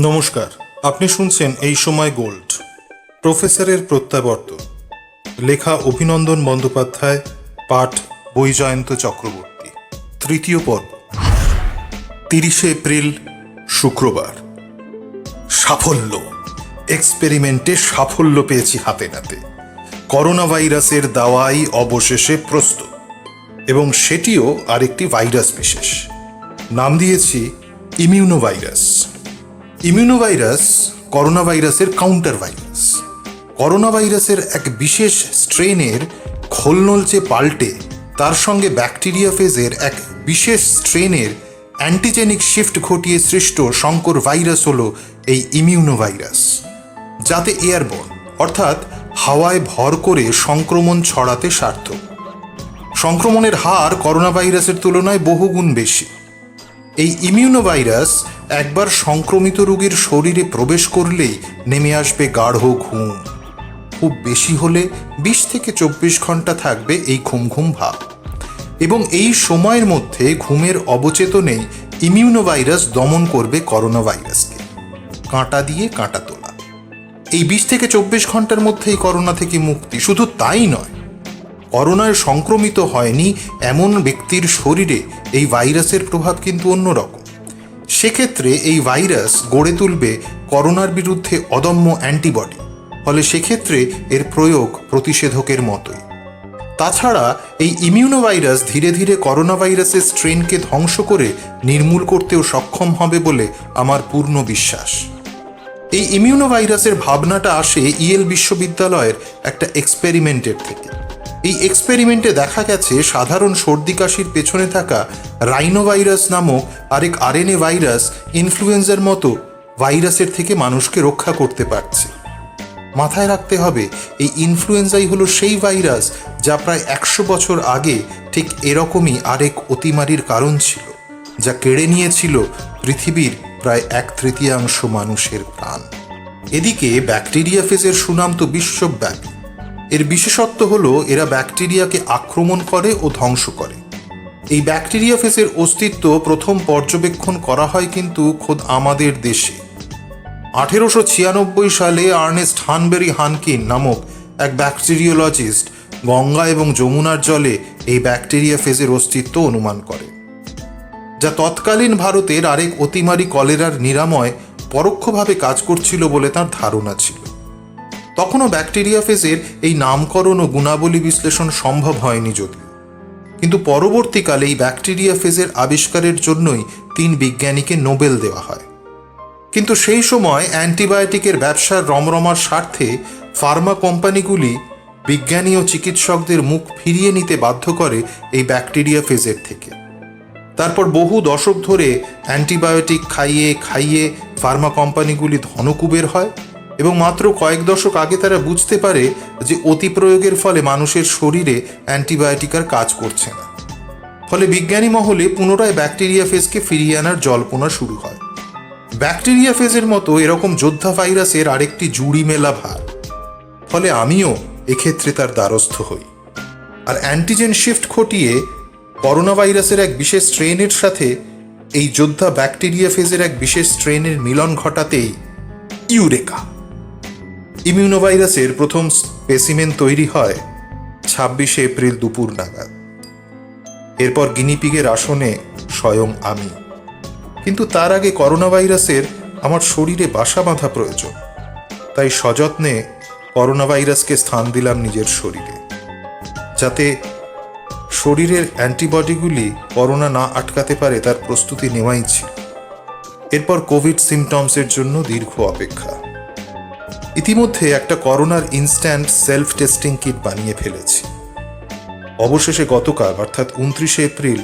নমস্কার, আপনি শুনছেন এই সময় গোল্ড। প্রফেসরের প্রত্যাবর্তন, লেখা অভিনন্দন বন্দ্যোপাধ্যায়, পাঠ বৈজয়ন্ত চক্রবর্তী। তৃতীয় পর্ব। 30শে এপ্রিল, শুক্রবার। সাফল্য। এক্সপেরিমেন্টে সাফল্য পেয়েছি হাতে নাতে। করোনা ভাইরাসের দাওয়াই অবশেষে প্রস্তুত, এবং সেটিও আরেকটি ভাইরাস বিশেষ। নাম দিয়েছি ইমিউনোভাইরাস। ইমিউনোভাইরাস করোনা ভাইরাসের কাউন্টার ভাইরাস। করোনা ভাইরাসের এক বিশেষ স্ট্রেনের খোলনলচে পাল্টে তার সঙ্গে ব্যাকটেরিয়া ফেজের এক বিশেষ স্ট্রেনের অ্যান্টিজেনিক শিফট ঘটিয়ে সৃষ্ট সংকর ভাইরাস হল এই ইমিউনোভাইরাস, যাতে এয়ারবর্ন অর্থাৎ হাওয়ায় ভর করে সংক্রমণ ছড়াতে সার্থক। সংক্রমণের হার করোনা ভাইরাসের তুলনায় বহুগুণ বেশি। এই ইমিউনোভাইরাস একবার সংক্রমিত রোগীর শরীরে প্রবেশ করলেই নেমে আসবে গাঢ় ঘুম। খুব বেশি হলে 20 থেকে 24 ঘন্টা থাকবে এই ঘুম ঘুম ভাব, এবং এই সময়ের মধ্যে ঘুমের অবচেতনেই ইমিউনোভাইরাস দমন করবে করোনা ভাইরাসকে, কাঁটা দিয়ে কাঁটা তোলা। এই 20 থেকে 24 ঘন্টার মধ্যেই করোনা থেকে মুক্তি। শুধু তাই নয়, করোনায় সংক্রমিত হয়নি এমন ব্যক্তির শরীরে এই ভাইরাসের প্রভাব কিন্তু অন্যরকম। সেক্ষেত্রে এই ভাইরাস গড়ে তুলবে করোনার বিরুদ্ধে অদম্য অ্যান্টিবডি, ফলে সেক্ষেত্রে এর প্রয়োগ প্রতিষেধকের মতোই। তাছাড়া এই ইমিউনোভাইরাস ধীরে ধীরে করোনা ভাইরাসের স্ট্রেনকে ধ্বংস করে নির্মূল করতেও সক্ষম হবে বলে আমার পূর্ণ বিশ্বাস। এই ইমিউনোভাইরাসের ভাবনাটা আসে ইয়েল বিশ্ববিদ্যালয়ের একটা এক্সপেরিমেন্টের থেকে। এই এক্সপেরিমেন্টে দেখা গেছে সাধারণ সর্দি কাশির পেছনে থাকা রাইনোভাইরাস নামক আরেক আরএনএ ভাইরাস ইনফ্লুয়েঞ্জার মতো ভাইরাসের থেকে মানুষকে রক্ষা করতে পারছে। মাথায় রাখতে হবে, এই ইনফ্লুয়েঞ্জাই হলো সেই ভাইরাস যা প্রায় 100 বছর আগে ঠিক এরকমই আরেক অতিমারির কারণ ছিল, যা কেড়ে নিয়েছিল পৃথিবীর প্রায় 1/3 মানুষের প্রাণ। এদিকে ব্যাকটেরিয়া ফেজের সুনাম তো বিশ্বব্যাপী। এর বিশেষত্ব হলো এরা ব্যাকটেরিয়াকে আক্রমণ করে ও ধ্বংস করে। এই ব্যাকটেরিয়া ফেজের অস্তিত্ব প্রথম পর্যবেক্ষণ করা হয় কিন্তু খোদ আমাদের দেশে। 1896 সালে আর্নেস্ট হানবেরি হানকিন নামক এক ব্যাকটেরিওলজিস্ট গঙ্গা এবং যমুনার জলে এই ব্যাকটেরিয়া ফেজের অস্তিত্ব অনুমান করে, যা তৎকালীন ভারতের আরেক অতিমারি কলেরার নিরাময় পরোক্ষভাবে কাজ করছিল বলে তার ধারণা ছিল। তখনও ব্যাকটেরিয়া ফেজের এই নামকরণ ও গুণাবলী বিশ্লেষণ সম্ভব হয়নি যদিও, কিন্তু পরবর্তীকালে এই ব্যাকটেরিয়া ফেজের আবিষ্কারের জন্যই 3 বিজ্ঞানীকে নোবেল দেওয়া হয়। কিন্তু সেই সময় অ্যান্টিবায়োটিকের ব্যবসার রমরমার স্বার্থে ফার্মা কোম্পানিগুলি বিজ্ঞানী ও চিকিৎসকদের মুখ ফিরিয়ে নিতে বাধ্য করে এই ব্যাকটেরিয়া ফেজের থেকে। তারপর বহু দশক ধরে অ্যান্টিবায়োটিক খাইয়ে খাইয়ে ফার্মা কোম্পানিগুলি ধনকুবের হয়, এবং মাত্র কয়েক দশক আগে তারা বুঝতে পারে যে অতিপ্রয়োগের ফলে মানুষের শরীরে অ্যান্টিবায়োটিক আর কাজ করছে না। ফলে বিজ্ঞানী মহলে পুনরায় ব্যাকটেরিয়া ফেজকে ফিরিয়ে আনার জল্পনা শুরু হয়। ব্যাকটেরিয়া ফেজের মতো এরকম যোদ্ধা ভাইরাসের আরেকটি জুড়ি মেলা ভার। ফলে আমিও এক্ষেত্রে তার দ্বারস্থ হই, আর অ্যান্টিজেন শিফট ঘটিয়ে করোনা ভাইরাসের এক বিশেষ স্ট্রেনের সাথে এই যোদ্ধা ব্যাকটেরিয়া ফেজের এক বিশেষ স্ট্রেনের মিলন ঘটাতেই ইউরেকা! ইমিউনোভাইরাসের প্রথম স্পেসিমেন তৈরি হয় 26শে এপ্রিল দুপুর নাগাদ। এরপর গিনিপিগের আসনে স্বয়ং আমি। কিন্তু তার আগে করোনা ভাইরাসের আমার শরীরে বাসা বাঁধা প্রয়োজন। তাই সযত্নে করোনা ভাইরাসকে স্থান দিলাম নিজের শরীরে, যাতে শরীরের অ্যান্টিবডিগুলি করোনা না আটকাতে পারে তার প্রস্তুতি নেওয়াই ছিল। এরপর কোভিড সিমটমসের জন্য দীর্ঘ অপেক্ষা। ইতিমধ্যে একটা করোনার ইনস্ট্যান্ট সেলফ টেস্টিং কিট বানিয়ে ফেলেছি। অবশেষে গতকাল অর্থাৎ 29শে এপ্রিল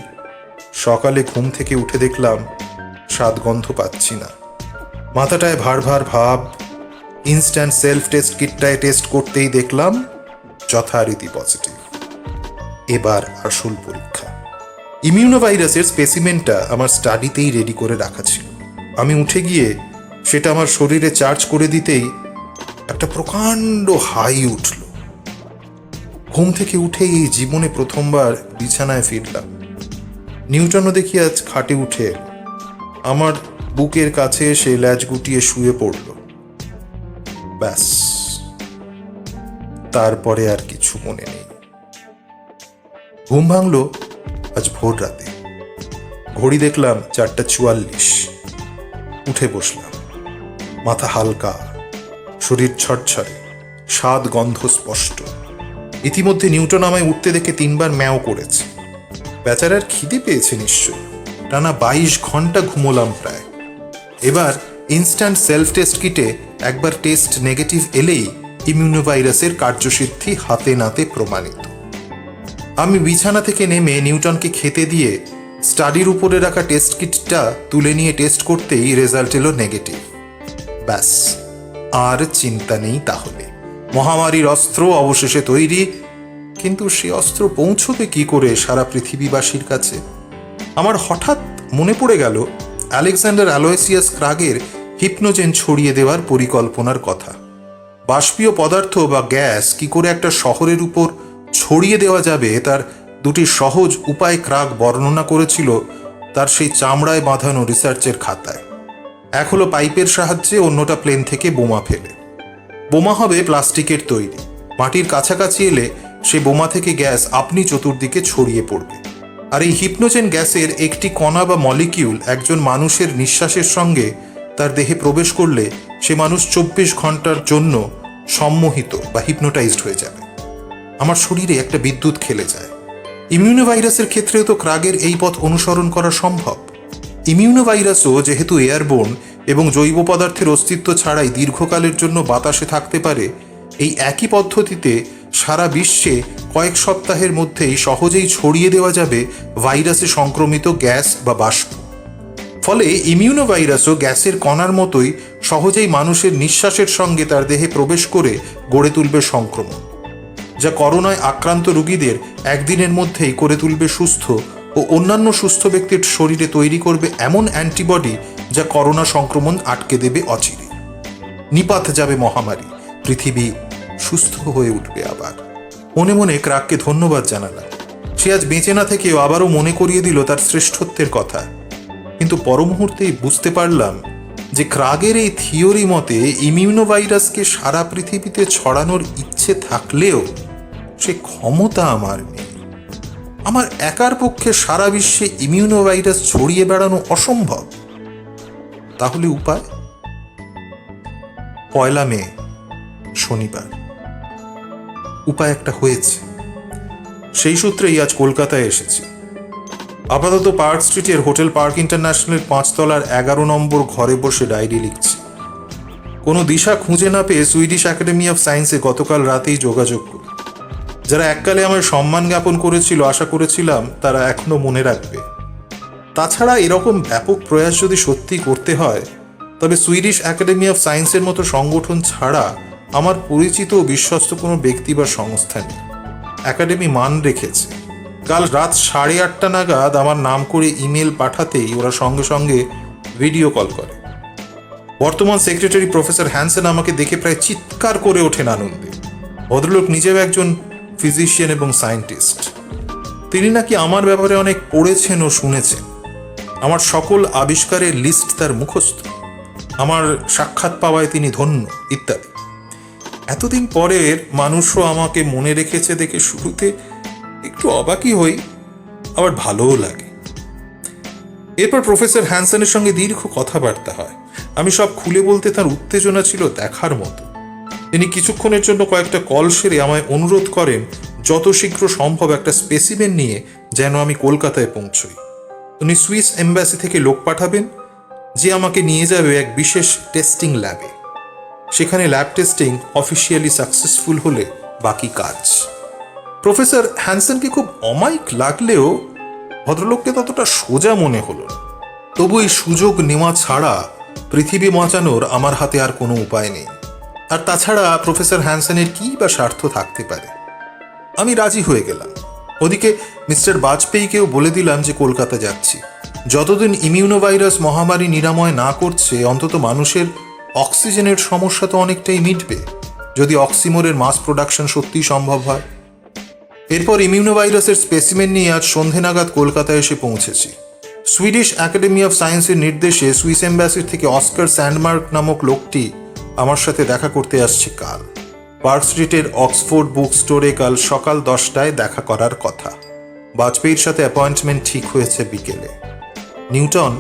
সকালে ঘুম থেকে উঠে দেখলাম স্বাদ গন্ধ পাচ্ছি না। মাথাটায় ভার ভার ভাব। ইনস্ট্যান্ট সেলফ টেস্ট কিটটায় টেস্ট করতেই দেখলাম যথারীতি পজিটিভ। এবার আসল পরীক্ষা। ইমিউনোভাইরাসের স্পেসিমেনটা আমার স্টাডিতেই রেডি করে রাখা ছিল। আমি উঠে গিয়ে সেটা আমার শরীরে চার্জ করে দিতেই একটা প্রকাণ্ড হাই উঠল। ঘুম থেকে উঠেই এই জীবনে প্রথমবার বিছানায় ফিরলাম। নিউটনও দেখি আজ খাটে উঠে। আমার বুকের কাছে সে ল্যাজ গুটিয়ে শুয়ে পড়ল। ব্যাস, তারপরে আর কিছু মনে নেই। ঘুম ভাঙল আজ ভোর রাতে। ঘড়ি দেখলাম 4:44। উঠে বসলাম। মাথা হালকা, শরীর ছটছড়ে, স্বাদ গন্ধ স্পষ্ট। ইতিমধ্যে নিউটন আমায় উঠতে দেখে 3 বার ম্যাও করেছে। বেচারার খিদে পেয়েছে নিশ্চয়। টানা 22 ঘন্টা ঘুমোলাম প্রায়। এবার ইনস্ট্যান্ট সেলফ টেস্ট কিটে একবার টেস্ট নেগেটিভ এলেই ইমিউনোভাইরাসের কার্যসিদ্ধি হাতে নাতে প্রমাণিত। আমি বিছানা থেকে নেমে নিউটনকে খেতে দিয়ে স্টাডির উপরে রাখা টেস্ট কিটটা তুলে নিয়ে টেস্ট করতেই রেজাল্ট এলো নেগেটিভ। ব্যাস, আর চিন্তা নেই তাহলে। মহামারীর অস্ত্র অবশেষে তৈরি। কিন্তু সে অস্ত্র পৌঁছবে কি করে সারা পৃথিবীবাসীর কাছে? আমার হঠাৎ মনে পড়ে গেল আলেকজান্ডার অ্যালোয়সিয়াস ক্রাগের হিপনোজেন ছড়িয়ে দেওয়ার পরিকল্পনার কথা। বাষ্পীয় পদার্থ বা গ্যাস কি করে একটা শহরের উপর ছড়িয়ে দেওয়া যাবে তার 2টি সহজ উপায় ক্রাগ বর্ণনা করেছিল তার সেই চামড়ায় বাঁধানো রিসার্চের খাতায়। এক হলো পাইপের সাহায্যে, অন্যটা প্লেন থেকে বোমা ফেলে। বোমা হবে প্লাস্টিকের তৈরি। মাটির কাছাকাছি এলে সে বোমা থেকে গ্যাস আপনি চতুর্দিকে ছড়িয়ে পড়বে। আর এই হিপনোজেন গ্যাসের একটি কণা বা মলিকিউল একজন মানুষের নিঃশ্বাসের সঙ্গে তার দেহে প্রবেশ করলে সে মানুষ 24 ঘন্টার জন্য সম্মোহিত বা হিপনোটাইজড হয়ে যাবে। আমার শরীরে একটা বিদ্যুৎ খেলে যায়। ইমিউনোভাইরাসের ক্ষেত্রেও তো ক্রাগের এই পথ অনুসরণ করা সম্ভব। ইমিউনোভাইরাসও যেহেতু এয়ারবোর্ন এবং জৈব পদার্থের অস্তিত্ব ছাড়াই দীর্ঘকালের জন্য বাতাসে থাকতে পারে, এই একই পদ্ধতিতে সারা বিশ্বে কয়েক সপ্তাহের মধ্যেই সহজেই ছড়িয়ে দেওয়া যাবে ভাইরাসে সংক্রমিত গ্যাস বা বাষ্প। ফলে ইমিউনোভাইরাসও গ্যাসের কণার মতোই সহজেই মানুষের নিঃশ্বাসের সঙ্গে তার দেহে প্রবেশ করে গড়ে তুলবে সংক্রমণ, যা করোনায় আক্রান্ত রোগীদের একদিনের মধ্যেই করে তুলবে সুস্থ ও অন্যান্য সুস্থ ব্যক্তির শরীরে তৈরি করবে এমন অ্যান্টিবডি যা করোনা সংক্রমণ আটকে দেবে অচিরে। নিপাত যাবে মহামারী, পৃথিবী সুস্থ হয়ে উঠবে আবার। মনে মনে ক্রাগকে ধন্যবাদ জানালাম। সে আজ বেঁচে না থেকেও আবারও মনে করিয়ে দিল তার শ্রেষ্ঠত্বের কথা। কিন্তু পরমুহূর্তেই বুঝতে পারলাম যে ক্রাগের এই থিওরি মতে ইমিউনোভাইরাসকে সারা পৃথিবীতে ছড়ানোর ইচ্ছে থাকলেও সে ক্ষমতা আমার নেই। আমার একার পক্ষে সারা বিশ্বে ইমিউনোভাইরাস ছড়িয়ে বেড়ানো অসম্ভব। তাহলে উপায়? 1 মে শনিবার উপায় একটা হয়েছে। সেই সূত্রেই আজ কলকাতায় এসেছি। আপাতত পার্ক স্ট্রিটের হোটেল পার্ক ইন্টারন্যাশনালের 5 তলার 11 নম্বর ঘরে বসে ডায়েরি লিখছি। কোনো দিশা খুঁজে না পেয়ে সুইডিশ একাডেমি অফ সায়েন্সে গতকাল রাতেই যোগাযোগ করি। যারা এককালে আমায় সম্মান জ্ঞাপন করেছিল, আশা করেছিলাম তারা এখনো মনে রাখবে। তাছাড়া এরকম ব্যাপক প্রয়াস যদি সত্যি করতে হয়, তবে সুইডিশ একাডেমি অফ সায়েন্সের মতো সংগঠন ছাড়া আমার পরিচিত ও বিশ্বস্ত কোনো ব্যক্তি বা সংস্থা নেই। একাডেমি মান রেখেছে। কাল রাত 8:30 নাগাদ আমার নাম করে ইমেল পাঠাতেই ওরা সঙ্গে সঙ্গে ভিডিও কল করে। বর্তমান সেক্রেটারি প্রফেসর হ্যানসেন আমাকে দেখে প্রায় চিৎকার করে ওঠেন আনন্দে। ভদ্রলোক নিজেও একজন ফিজিশিয়ান এবং সায়েন্টিস্ট। তিনি নাকি আমার ব্যাপারে অনেক পড়েছেন ও শুনেছেন। আমার সকল আবিষ্কারের লিস্ট তার মুখস্থ। আমার সাক্ষাৎ পাওয়ায় তিনি ধন্য, ইত্যাদি। এতদিন পরের মানুষও আমাকে মনে রেখেছে দেখে শুরুতে একটু অবাকই হই, আবার ভালোও লাগে। এরপর প্রফেসর হ্যানসেনের সঙ্গে দীর্ঘ কথাবার্তা হয়। আমি সব খুলে বলতে তার উত্তেজনা ছিল দেখার মতো। তিনি কিছুক্ষণের জন্য কয়েকটা কল সেরে আমায় অনুরোধ করেন যত শীঘ্র সম্ভব একটা স্পেসিমেন নিয়ে যেন আমি কলকাতায় পৌঁছই। উনি সুইস এম্বাসি থেকে লোক পাঠাবেন, যে আমাকে নিয়ে যাবে এক বিশেষ টেস্টিং ল্যাবে। সেখানে ল্যাব টেস্টিং অফিসিয়ালি সাকসেসফুল হলে বাকি কাজ। প্রফেসর হ্যানসেনকে খুব অমায়িক লাগলেও ভদ্রলোককে ততটা সোজা মনে হলো না। তবু এই সুযোগ নেওয়া ছাড়া পৃথিবী বাঁচানোর আমার হাতে আর কোনো উপায় নেই। আর তাছাড়া প্রফেসর হ্যানসেনের কী বা স্বার্থ থাকতে পারে? আমি রাজি হয়ে গেলাম। ওদিকে মিস্টার বাজপেয়ীকেও বলে দিলাম যে কলকাতা যাচ্ছি। যতদিন ইমিউনোভাইরাস মহামারী নিরাময় না করছে, অন্তত মানুষের অক্সিজেনের সমস্যা তো অনেকটাই মিটবে, যদি অক্সিমোরের মাস প্রোডাকশন সত্যিই সম্ভব হয়। এরপর ইমিউনোভাইরাসের স্পেসিমেন নিয়ে আজ সন্ধে নাগাদ কলকাতায় এসে পৌঁছেছি। সুইডিশ একাডেমি অফ সায়েন্সের নির্দেশে সুইস এম্বাসির থেকে অস্কার স্যান্ডমার্ক নামক লোকটি আমার সাথে দেখা করতে আসছে কাল। পার্ক স্ট্রিটের অক্সফোর্ড বুক স্টোরে কাল সকাল 10টায় দেখা করার কথা। বাজপেয়ীর সাথে অ্যাপয়েন্টমেন্ট ঠিক হয়েছে বিকেলে। নিউটন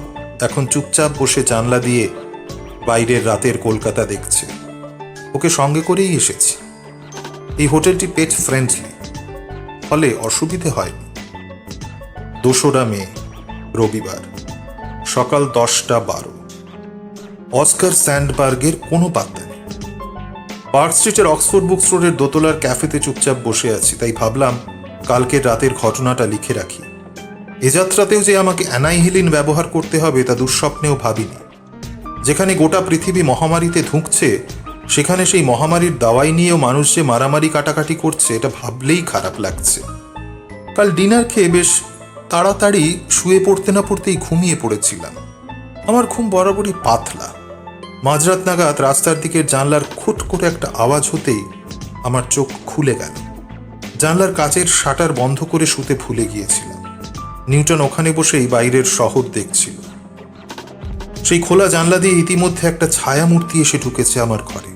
এখন চুপচাপ বসে জানলা দিয়ে বাইরের রাতের কলকাতা দেখছে। ওকে সঙ্গে করেই এসেছি। এই হোটেলটি পেট ফ্রেন্ডলি, ফলে অসুবিধে হয়নি। 2রা মে, রবিবার, সকাল 10:12। অস্কার স্যান্ডবার্গের কোনো পাত্তা নেই। পার্ক স্ট্রিটের অক্সফোর্ড বুক স্টোরের দোতলার ক্যাফেতে চুপচাপ বসে আছি, তাই ভাবলাম কালকের রাতের ঘটনাটা লিখে রাখি। এ যাত্রাতেও যে আমাকে অ্যানাইহিলিন ব্যবহার করতে হবে তা দুঃস্বপ্নেও ভাবিনি। যেখানে গোটা পৃথিবী মহামারীতে ধুঁকছে, সেখানে সেই মহামারীর দাওয়াই নিয়েও মানুষ যে মারামারি কাটাকাটি করছে, এটা ভাবলেই খারাপ লাগছে। কাল ডিনার খেয়ে বেশ তাড়াতাড়ি শুয়ে পড়তে না পড়তেই ঘুমিয়ে পড়েছিলাম। আমার ঘুম বরাবরই পাতলা। মাঝরাত নাগাদ রাস্তার দিকের জানলার খুট করে একটা আওয়াজ হতেই আমার চোখ খুলে গেল। জানলার কাচের শাটার বন্ধ করে শুতে ভুলে গিয়েছিলাম। নিউটন ওখানে বসেই বাইরের শহর দেখছিল। সেই খোলা জানলা দিয়ে ইতিমধ্যে একটা ছায়ামূর্তি এসে ঢুকেছে আমার ঘরে।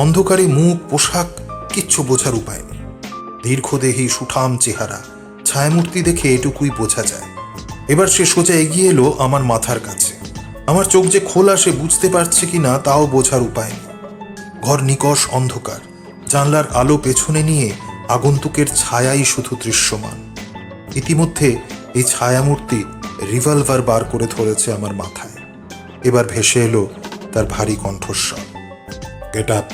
অন্ধকারে মুখ, পোশাক কিচ্ছু বোঝার উপায় নেই। দীর্ঘদেহী, সুঠাম চেহারা। ছায়ামূর্তি দেখে এটুকুই বোঝা যায়। এবার সে সোজা এগিয়ে এলো আমার মাথার কাছে। আমার চোখ যে খোলা সে বুঝতে পারছে কিনা তাও বোঝার উপায় নেই। ঘর নিকষ অন্ধকার। জানলার আলো পেছনে নিয়ে আগন্তুকের ছায়াই শুধু দৃশ্যমান। ইতিমধ্যে এই ছায়ামূর্তি রিভলভার বার করে ধরেছে আমার মাথায়। এবার ভেসে এলো তার ভারী কণ্ঠস্বর, গেট আপ।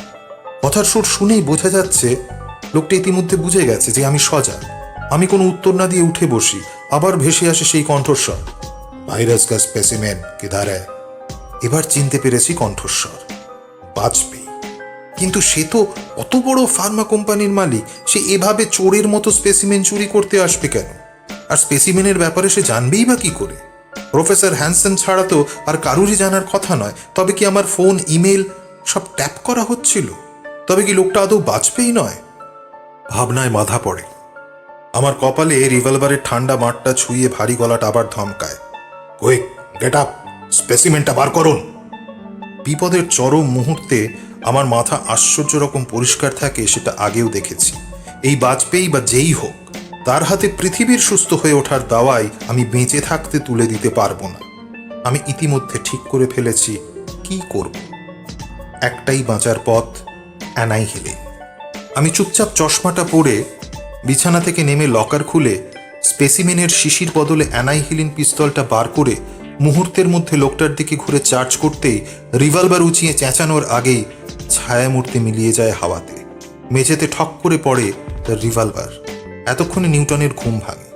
কথার সুর শুনেই বোঝা যাচ্ছে লোকটা ইতিমধ্যে বুঝে গেছে যে আমি সজাগ। আমি কোনো উত্তর না দিয়ে উঠে বসি। আবার ভেসে আসে সেই কণ্ঠস্বর, ভাইরাস কা স্পেসিমেন কিধার হ্যায়। এবার চিনতে পেরেছি কণ্ঠস্বর, বাজপেয়ী। কিন্তু সে তো অত বড় ফার্মা কোম্পানির মালিক, সে এভাবে চোরের মতো স্পেসিমেন চুরি করতে আসবে কেন? আর স্পেসিমেনের ব্যাপারে সে জানবেই বা কি করে? প্রফেসর হ্যানসন ছাড়া তো আর কারুরই জানার কথা নয়। তবে কি আমার ফোন, ইমেল সব ট্যাপ করা হচ্ছিল? তবে কি লোকটা আদৌ বাজপেয়ী নয়? ভাবনায় বাধা পড়ে। আমার কপালে রিভলভারের ঠান্ডা মাঠটা ছুঁয়ে ভারী গলাটা আবার ধমকায়, কুইক, গেট আপ, স্পেসিমেনটা বার করুন। বিপদের চরম মুহূর্তে আমার মাথা আশ্চর্য রকম পরিষ্কার থাকে, সেটা আগেও দেখেছি। এই বাজপেয়ী বা যেই হোক, তার হাতে পৃথিবীর সুস্থ হয়ে ওঠার দাওয়াই আমি বেঁচে থাকতে তুলে দিতে পারবো না। আমি ইতিমধ্যে ঠিক করে ফেলেছি কি করব। একটাই বাঁচার পথ, অ্যানাইহিলিন। আমি চুপচাপ চশমাটা পরে বিছানা থেকে নেমে লকার খুলে স্পেসিমেনের শিশির বদলে অ্যানাইহিলিন পিস্তলটা বার করে মুহূর্তের মধ্যে লোকটার দিকে ঘুরে চার্জ করতেই রিভলভার উঁচিয়ে চেঁচানোর আগেই ছায়ামূর্তি মিলিয়ে যায় হাওয়াতে। মেঝেতে ঠক করে পড়ে তার রিভলভার। এতক্ষণে নিউটনের ঘুম ভাঙে।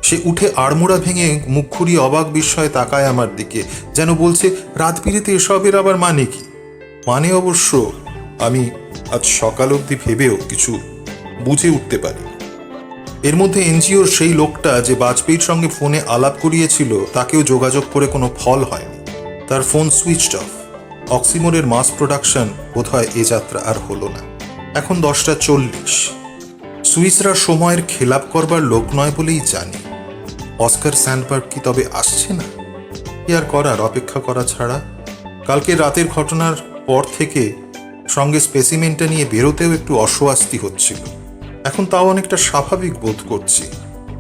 সে উঠে আড়মোড়া ভেঙে মুখ ঘুরিয়ে অবাক বিস্ময়ে তাকায় আমার দিকে, যেন বলছে, রাত বিরেতে এসবের আবার মানে কি? মানে অবশ্য আমি আজ সকাল অবধি ভেবেও কিছু বুঝে উঠতে পারি। এর মধ্যে এনজিওর সেই লোকটা যে বাজপেয়ীর সঙ্গে ফোনে আলাপ করিয়েছিল, তাকেও যোগাযোগ করে কোনো ফল হয়নি। তার phone switched off. অক্সিমোরের mass production বোধহয় এ যাত্রা আর হলো না। এখন 10:40। সুইসরা সময়ের খেলাপ করবার লোক নয় বলেই জানি। অস্কার স্যান্ডবার্গ কি তবে আসছে না? কি আর করার, অপেক্ষা করা ছাড়া। কালকে রাতের ঘটনার পর থেকে সঙ্গে স্পেসিমেনটা নিয়ে বেরোতেও একটু অস্বস্তি হচ্ছিল। এখন তাও অনেকটা স্বাভাবিক বোধ করছি।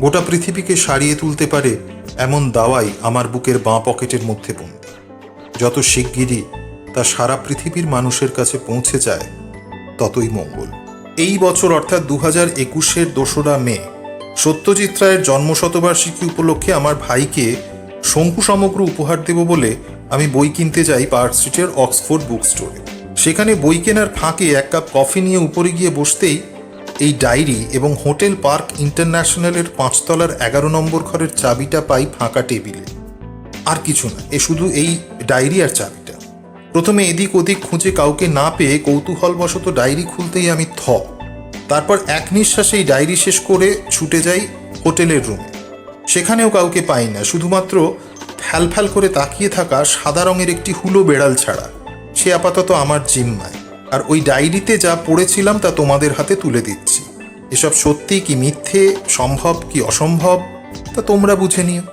গোটা পৃথিবীকে সারিয়ে তুলতে পারে এমন দাওয়াই আমার বুকের বাঁ পকেটের মধ্যে বন্দী। যত শিগগিরই তা সারা পৃথিবীর মানুষের কাছে পৌঁছে যায়, ততই মঙ্গল। এই বছর অর্থাৎ 2021-এর 2রা মে সত্যজিৎ রায়ের জন্মশতবার্ষিকী উপলক্ষে আমার ভাইকে শঙ্কু সমগ্র উপহার দেব বলে আমি বই কিনতে যাই পার্ক স্ট্রিটের অক্সফোর্ড বুক স্টোরে। সেখানে বই কেনার ফাঁকে 1 কাপ কফি নিয়ে উপরে গিয়ে বসতেই এই ডায়েরি এবং হোটেল পার্ক ইন্টারন্যাশনালের 5 তলার 11 নম্বর ঘরের চাবিটা পাই ফাঁকা টেবিলে। আর কিছু না, শুধু এই ডায়েরি আর চাবিটা। প্রথমে এদিক ওদিক খুঁজে কাউকে না পেয়ে কৌতূহলবশত ডায়েরি খুলতেই আমি তারপর এক নিঃশ্বাসে এই ডায়েরি শেষ করে ছুটে যাই হোটেলের রুমে। সেখানেও কাউকে পাই না, শুধুমাত্র ফ্যালফ্যাল করে তাকিয়ে থাকা সাদা রঙের একটি হুলো বেড়াল ছাড়া। সে আপাতত আমার জিম্মায়। আর ওই ডায়েরিতে যা পড়েছিলাম তা তোমাদের হাতে তুলে দিচ্ছি। এসব সত্যি কি মিথ্যে, সম্ভব কি অসম্ভব, তা তোমরা বুঝে নিও।